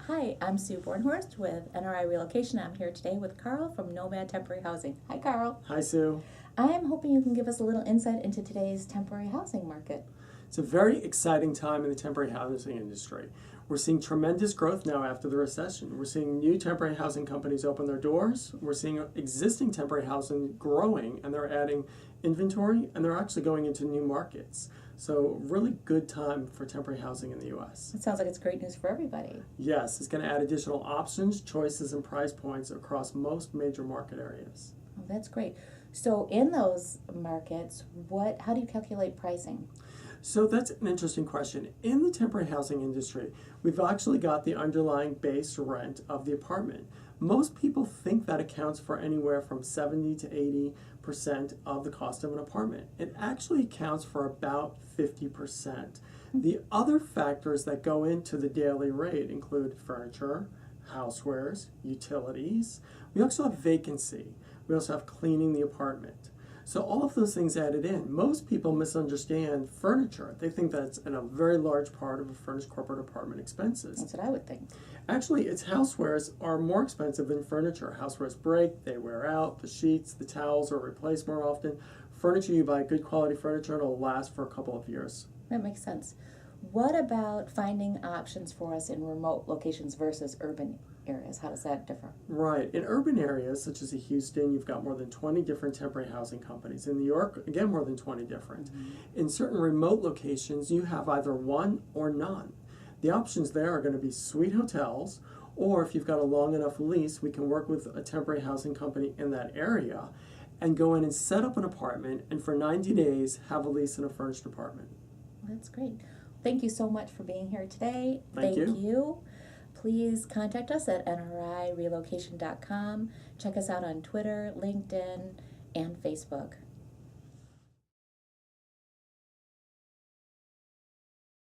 Hi, I'm Sue Bornhorst with NRI Relocation. I'm here today with Carl from Nomad Temporary Housing. Hi, Carl. Hi, Sue. I'm hoping you can give us a little insight into today's temporary housing market. It's a very exciting time in the temporary housing industry. We're seeing tremendous growth now after the recession. We're seeing new temporary housing companies open their doors. We're seeing existing temporary housing growing, and they're adding inventory, and they're actually going into new markets. So really good time for temporary housing in the U.S. It sounds like it's great news for everybody. Yes, it's going to add additional options, choices, and price points across most major market areas. Oh, that's great. So in those markets, how do you calculate pricing? So that's an interesting question. In the temporary housing industry, we've actually got the underlying base rent of the apartment. Most people think that accounts for anywhere from 70 to 80% of the cost of an apartment. It actually accounts for about 50%. The other factors that go into the daily rate include furniture, housewares, utilities. We also have vacancy. We also have cleaning the apartment. So all of those things added in. Most people misunderstand furniture. They think that's a very large part of a furnished corporate apartment expenses. That's what I would think. Actually, its housewares are more expensive than furniture. Housewares break, they wear out, the sheets, the towels are replaced more often. Furniture, you buy good quality furniture and it'll last for a couple of years. That makes sense. What about finding options for us in remote locations versus urban areas? How does that differ? Right. In urban areas, such as Houston, you've got more than 20 different temporary housing companies. In New York, again, more than 20 different. In certain remote locations, you have either one or none. The options there are going to be suite hotels, or if you've got a long enough lease, we can work with a temporary housing company in that area and go in and set up an apartment, and for 90 days, have a lease in a furnished apartment. That's great. Thank you so much for being here today. Thank you. Please contact us at nrirelocation.com. Check us out on Twitter, LinkedIn, and Facebook.